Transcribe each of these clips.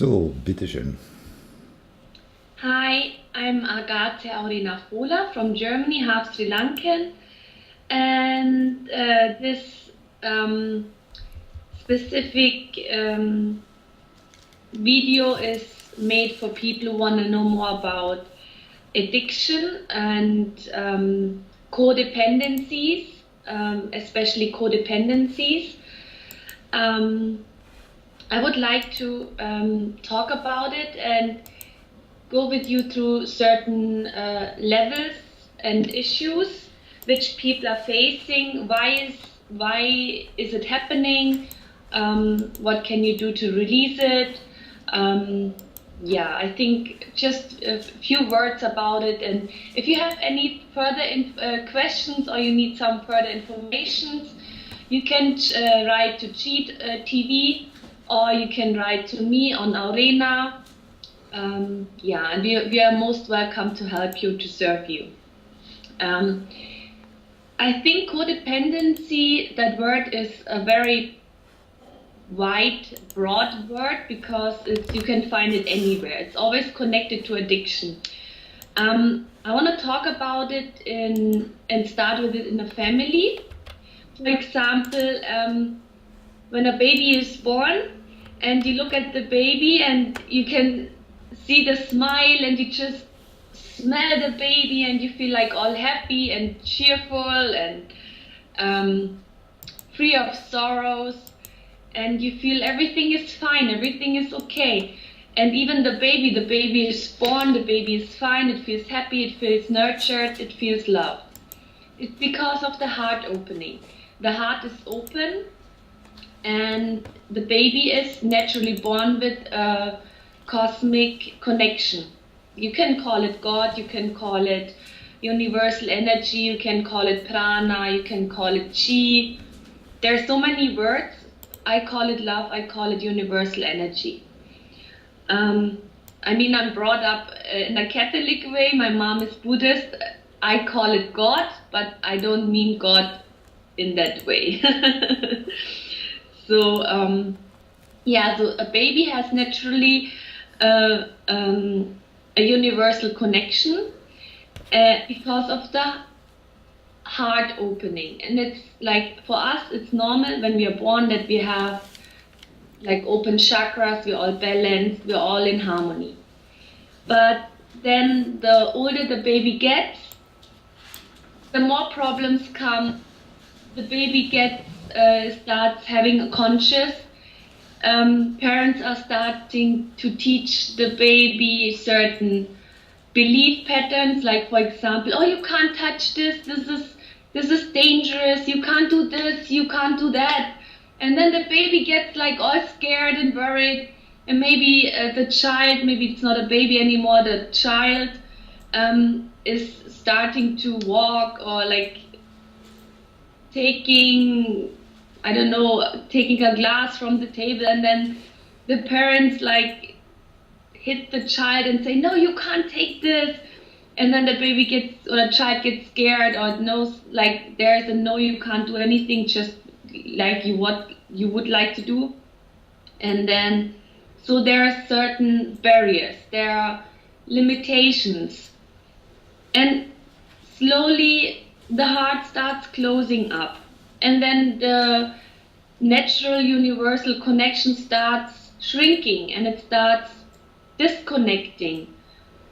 So, bitteschön. Hi, I'm Agathe Aurinafola from Germany, half Sri Lankan, and this specific video is made for people who want to know more about addiction and codependencies, especially codependencies. Um, I would like to talk about it and go with you through certain levels and issues which people are facing. Why is it happening? What can you do to release it? Yeah, I think just a few words about it. And if you have any further questions or you need some further information, you can write to Cheat TV, or you can write to me on Arena. Yeah, and we are most welcome to help you, to serve you. I think codependency, that word is a very wide, broad word because you can find it anywhere. It's always connected to addiction. I want to talk about it and start with it in a family. For example, when a baby is born and you look at the baby and you can see the smile and you just smell the baby and you feel like all happy and cheerful and free of sorrows, and you feel everything is fine, everything is okay. And even the baby is born, the baby is fine, it feels happy, it feels nurtured, it feels loved. It's because of the heart opening. The heart is open and the baby is naturally born with a cosmic connection. You can call it God, you can call it universal energy, you can call it prana, you can call it chi. There are so many words. I call it love, I call it universal energy. I mean, I'm brought up in a Catholic way. My mom is Buddhist. I call it God, but I don't mean God in that way. So, yeah, so a baby has naturally a universal connection because of the heart opening. And it's like, for us, it's normal when we are born that we have like open chakras, we're all balanced, we're all in harmony. But then the older the baby gets, the more problems come. The baby starts having a conscious. Parents are starting to teach the baby certain belief patterns, like, for example, oh, you can't touch this, this is dangerous, you can't do this, you can't do that. And then the baby gets like all scared and worried, and maybe the child, maybe it's not a baby anymore, the child is starting to walk, or like taking a glass from the table, and then the parents like hit the child and say, no, you can't take this. And then the baby gets, or the child gets scared, or knows like there's a no, you can't do anything, just like what you would like to do. And then, so there are certain barriers, there are limitations. And slowly the heart starts closing up. And then the natural universal connection starts shrinking and it starts disconnecting.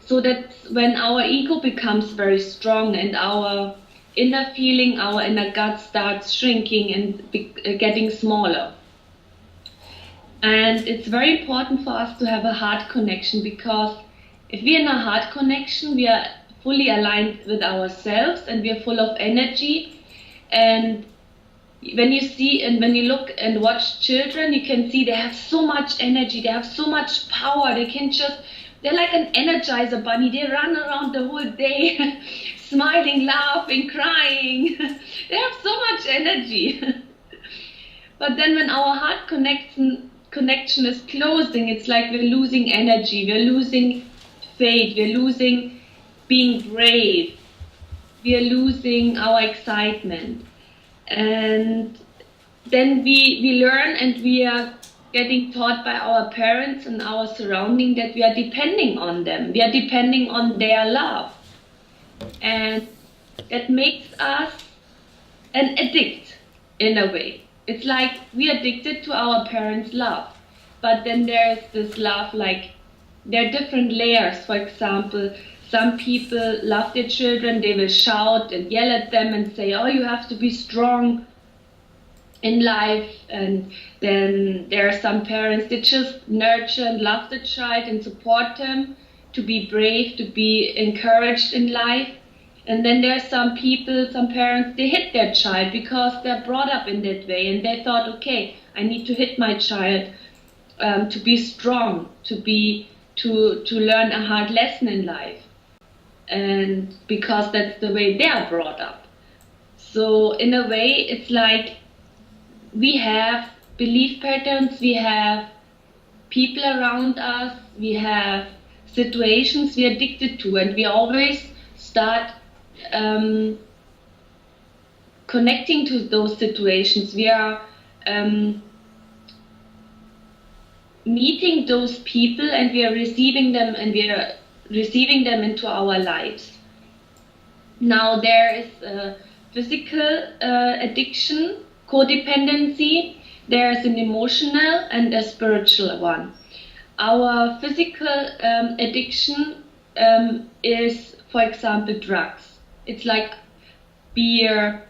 So that when our ego becomes very strong and our inner feeling, our inner gut starts shrinking and getting smaller. And it's very important for us to have a heart connection, because if we're in a heart connection, we are fully aligned with ourselves and we are full of energy. And when you see and when you look and watch children, you can see they have so much energy, they have so much power, they're like an energizer bunny. They run around the whole day, smiling, laughing, crying. They have so much energy. But then when our heart connection is closing, it's like we're losing energy, we're losing faith, we're losing being brave, we're losing our excitement. And then we learn and we are getting taught by our parents and our surrounding that we are depending on them. We are depending on their love. And that makes us an addict in a way. It's like we are addicted to our parents' love. But then there's this love, like there are different layers. For example, some people love their children, they will shout and yell at them and say, oh, you have to be strong in life. And then there are some parents that just nurture and love the child and support them to be brave, to be encouraged in life. And then there are some people, some parents, they hit their child because they're brought up in that way and they thought, okay, I need to hit my child to be strong, to learn a hard lesson in life. And because that's the way they are brought up. So in a way, it's like we have belief patterns, we have people around us, we have situations we're addicted to, and we always start connecting to those situations. We are meeting those people and we are receiving them into our lives. Now there is a physical addiction, codependency, there is an emotional and a spiritual one. Our physical addiction is, for example, drugs. It's like beer,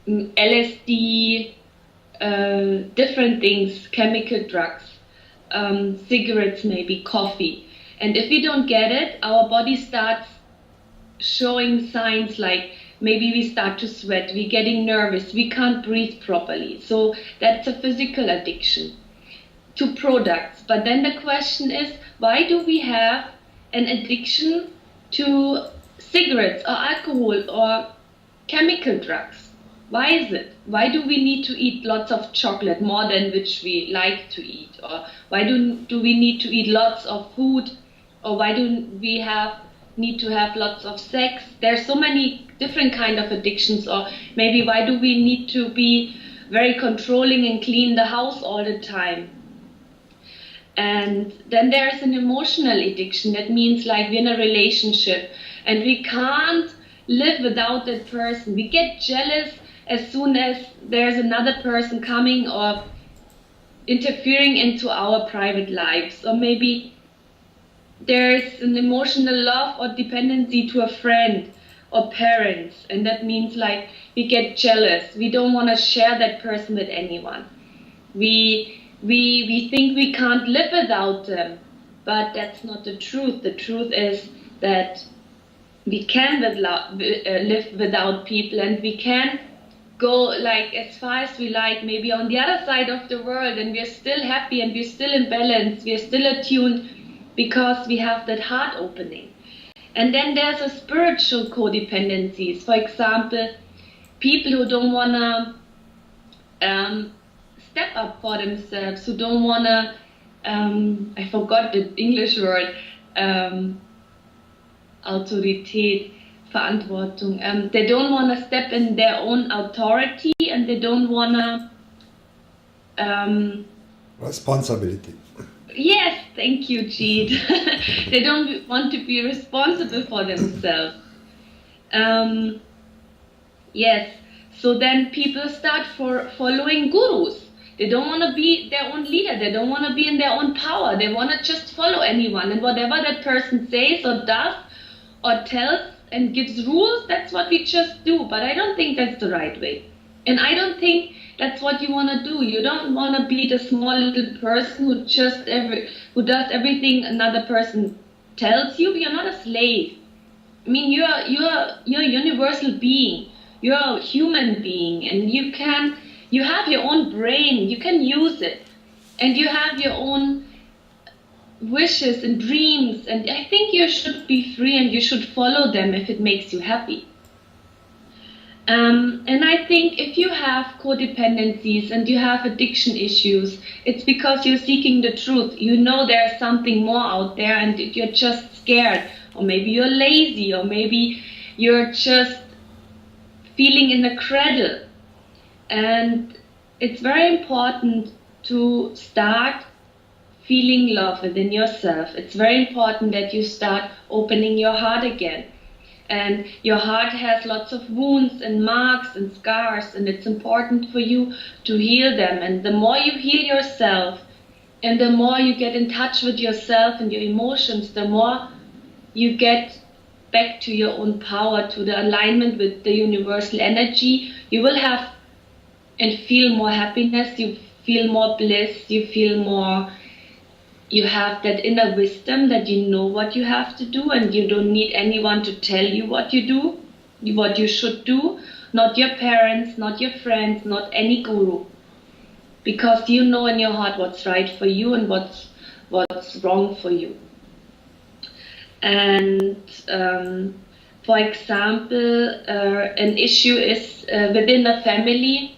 LSD, different things, chemical drugs, cigarettes maybe, coffee. And if we don't get it, our body starts showing signs like maybe we start to sweat, we're getting nervous, we can't breathe properly. So that's a physical addiction to products. But then the question is, why do we have an addiction to cigarettes or alcohol or chemical drugs? Why is it? Why do we need to eat lots of chocolate more than which we like to eat? Or why do we need to eat lots of food? Or why do we need to have lots of sex? There's so many different kind of addictions. Or maybe why do we need to be very controlling and clean the house all the time? And then there's an emotional addiction. That means like we're in a relationship and we can't live without that person. We get jealous as soon as there's another person coming or interfering into our private lives. Or maybe there's an emotional love or dependency to a friend or parents, and that means like we get jealous. We don't want to share that person with anyone. We think we can't live without them, but that's not the truth. The truth is that we can live without people, and we can go like as far as we like, maybe on the other side of the world, and we're still happy and we're still in balance, we're still attuned because we have that heart opening. And then there's a spiritual codependencies. For example, people who don't want to step up for themselves, who don't want to, I forgot the English word, Autorität, Verantwortung. They don't want to step in their own authority, and they don't want to... responsibility. Yes, thank you, Jeet. They don't want to be responsible for themselves. Yes, so then people start following gurus. They don't want to be their own leader. They don't want to be in their own power. They want to just follow anyone. And whatever that person says or does or tells and gives rules, that's what we just do. But I don't think that's the right way. And I don't think that's what you want to do. You don't want to be the small little person who does everything another person tells you. You're not a slave. I mean, you're a universal being. You're a human being, and you have your own brain. You can use it, and you have your own wishes and dreams. And I think you should be free, and you should follow them if it makes you happy. And I think if you have codependencies and you have addiction issues, it's because you're seeking the truth. You know there's something more out there and you're just scared. Or maybe you're lazy, or maybe you're just feeling in a cradle. And it's very important to start feeling love within yourself. It's very important that you start opening your heart again. And your heart has lots of wounds and marks and scars, and it's important for you to heal them. And the more you heal yourself, and the more you get in touch with yourself and your emotions, the more you get back to your own power, to the alignment with the universal energy. You will have and feel more happiness, you feel more bliss, you feel more, you have that inner wisdom that you know what you have to do, and you don't need anyone to tell you what you do, what you should do, not your parents, not your friends, not any guru. Because you know in your heart what's right for you and what's wrong for you. And for example, an issue is within a family.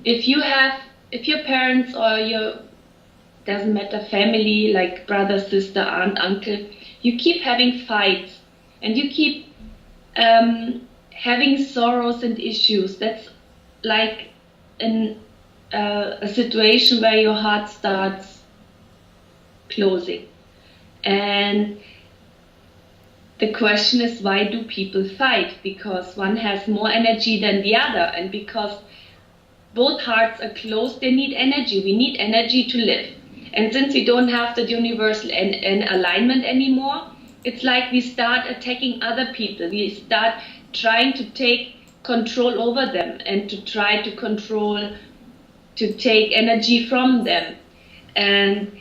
If your parents or your, doesn't matter, family, like brother, sister, aunt, uncle, you keep having fights and you keep having sorrows and issues, that's like a situation where your heart starts closing. And the question is, why do people fight? Because one has more energy than the other, and because both hearts are closed, they need energy. We need energy to live. And since we don't have that universal alignment anymore, it's like we start attacking other people. We start trying to take control over them and to try to control, to take energy from them. And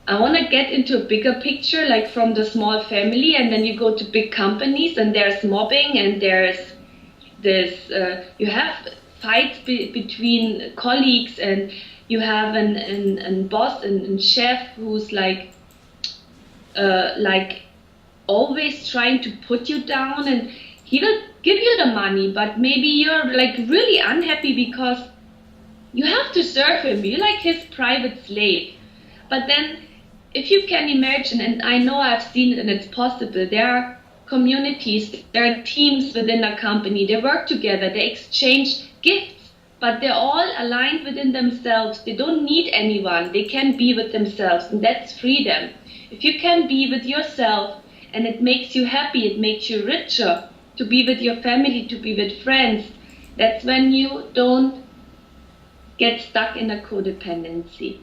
I want to get into a bigger picture, like from the small family, and then you go to big companies, and there's mobbing, and there's this, you have fights between colleagues, and you have an boss and chef who's like always trying to put you down, and he will give you the money, but maybe you're like really unhappy because you have to serve him. You're like his private slave. But then, if you can imagine, and I know I've seen it and it's possible, there are communities, there are teams within a company, they work together, they exchange gifts, but they're all aligned within themselves. They don't need anyone, they can be with themselves, and that's freedom. If you can be with yourself and it makes you happy, it makes you richer, to be with your family, to be with friends, that's when you don't get stuck in a codependency.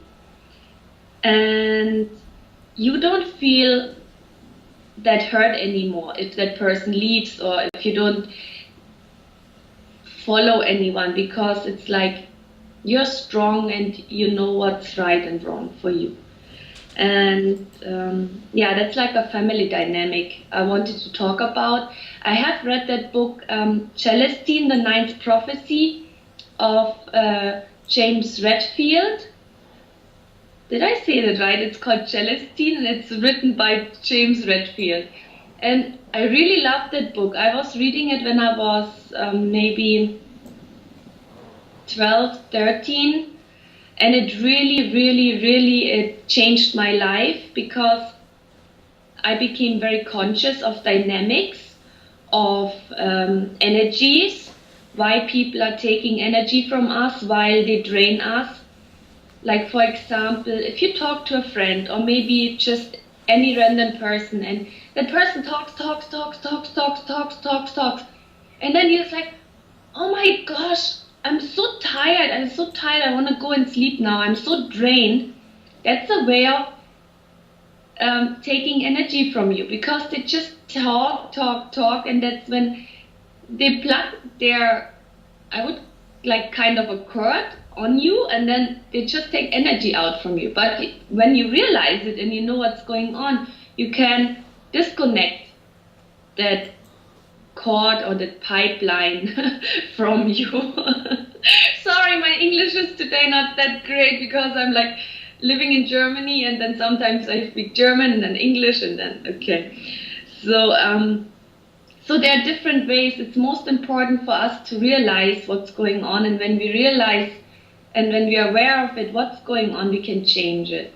And you don't feel that hurt anymore if that person leaves, or if you don't follow anyone, because it's like you're strong and you know what's right and wrong for you. And yeah, that's like a family dynamic I wanted to talk about. I have read that book, Celestine, the Ninth Prophecy of James Redfield. Did I say that right? It's called Celestine, and it's written by James Redfield. And I really loved that book. I was reading it when I was maybe 12, 13. And it really it changed my life, because I became very conscious of dynamics, of energies, why people are taking energy from us, while they drain us. Like, for example, if you talk to a friend, or maybe just any random person, and that person talks, and then you're like, oh my gosh, I'm so tired, I want to go and sleep now, I'm so drained. That's a way of taking energy from you, because they just talk, and that's when they plug their, I would like kind of a cord on you, and then they just take energy out from you. But when you realize it and you know what's going on, you can disconnect that cord or that pipeline from you. Sorry, my English is today not that great, because I'm like living in Germany, and then sometimes I speak German and then English, and then okay. So there are different ways. It's most important for us to realize what's going on, and when we realize and when we are aware of it, what's going on, we can change it.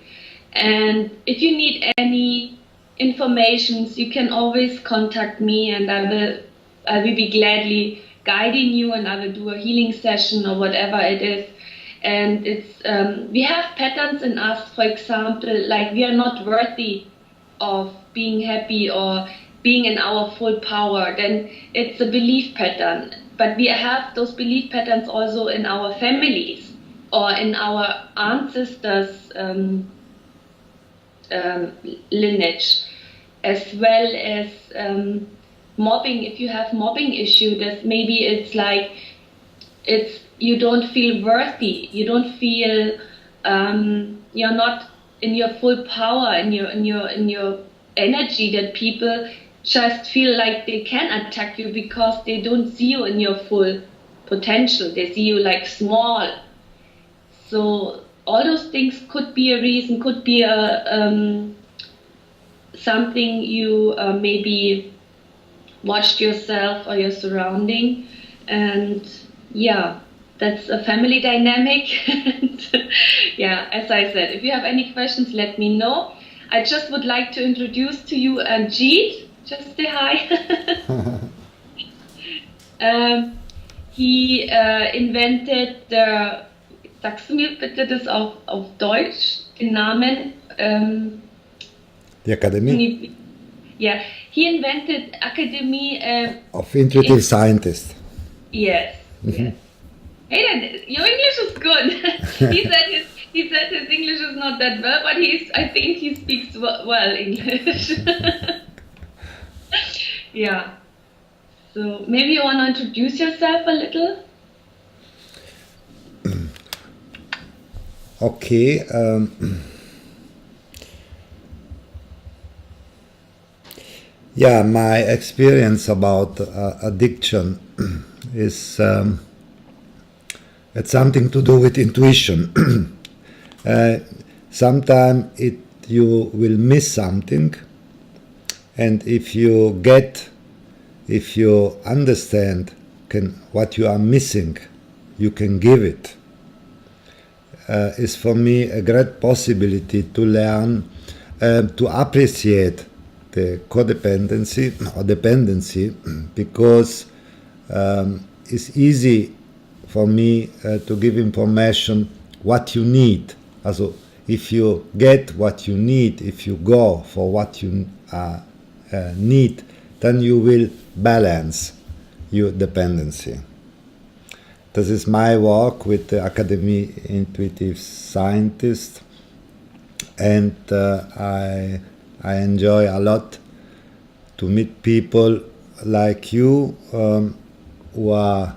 And if you need any information, you can always contact me, and I will be gladly guiding you, and I will do a healing session or whatever it is. And it's we have patterns in us, for example, like we are not worthy of being happy or being in our full power. Then it's a belief pattern. But we have those belief patterns also in our families or in our ancestors' lineage, as well as mobbing. If you have mobbing issue, that maybe it's like it's you don't feel worthy, you don't feel you're not in your full power, in your energy, that people just feel like they can attack you because they don't see you in your full potential. They see you like small. So all those things could be a reason, could be a something you maybe watched yourself or your surrounding. And yeah, that's a family dynamic. And yeah, as I said, if you have any questions, let me know. I just would like to introduce to you Jeet. Just say hi. He invented the, sagst du mir bitte das auf Deutsch, den Namen? The Academy Yeah, he invented Academy of Intuitive Scientists. Yes, yes. Hey, then, your English is good. he said his English is not that well, but I think he speaks well English. Yeah. So maybe you want to introduce yourself a little? Okay. Yeah, my experience about addiction is it's something to do with intuition. Sometimes you will miss something, and if you understand what you are missing, you can give it. Is for me a great possibility to learn to appreciate the codependency or dependency, because it's easy for me to give information what you need. Also, if you get what you need, if you go for what you need, then you will balance your dependency. This is my work with the Academy Intuitive Scientist, and I enjoy a lot to meet people like you who are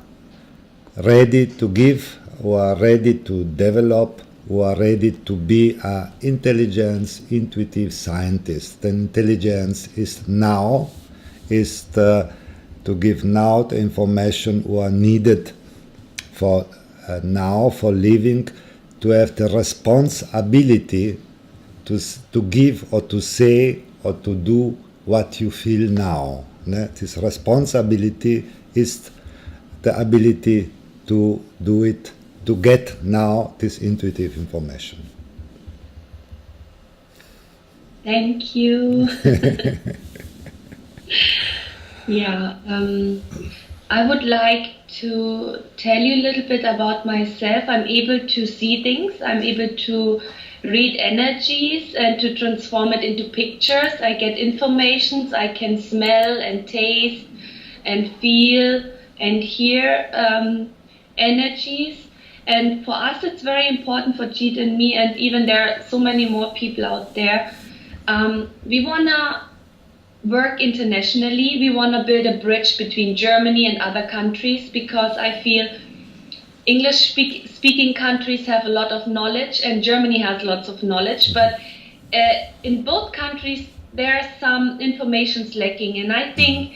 ready to give, who are ready to develop, who are ready to be an intelligence intuitive scientist. The intelligence is now, to give now the information who are needed for now, for living, to have the responsibility to give or to say or to do what you feel now. This responsibility is the ability to do it, to get now this intuitive information. Thank you. Yeah, I would like to tell you a little bit about myself. I'm able to see things, I'm able to read energies and to transform it into pictures. I get informations, I can smell and taste and feel and hear energies. And for us, it's very important, for Jeet and me, and even there are so many more people out there. We want to work internationally. We want to build a bridge between Germany and other countries, because I feel English speaking countries have a lot of knowledge and Germany has lots of knowledge, but in both countries there are some informations lacking. And I think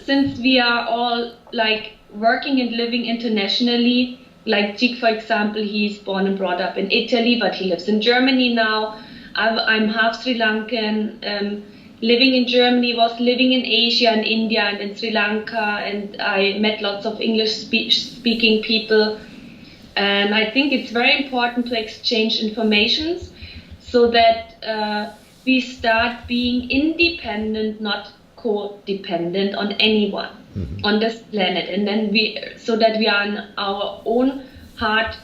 since we are all like working and living internationally, like Jik, for example, he's born and brought up in Italy, but he lives in Germany now. I'm half Sri Lankan, living in Germany, was living in Asia and India and in Sri Lanka, and I met lots of English speaking people. And I think it's very important to exchange informations so that we start being independent, not codependent on anyone on this planet. And then so that we are on our own heart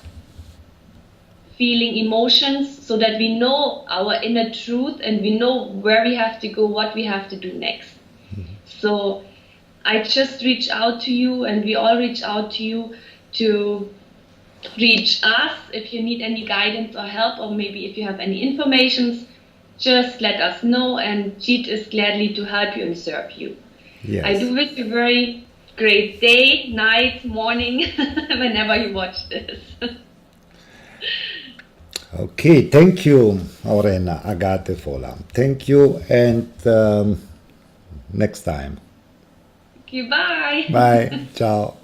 feeling emotions so that we know our inner truth and we know where we have to go, what we have to do next. So I just reach out to you, and we all reach out to you to reach us if you need any guidance or help, or maybe if you have any informations, just let us know, and Jeet is gladly to help you and serve you. Yes. I do wish you a very great day, night, morning, whenever you watch this. Okay, thank you, Aurena Agate Fola. Thank you, and next time. Okay, bye. Bye. Ciao.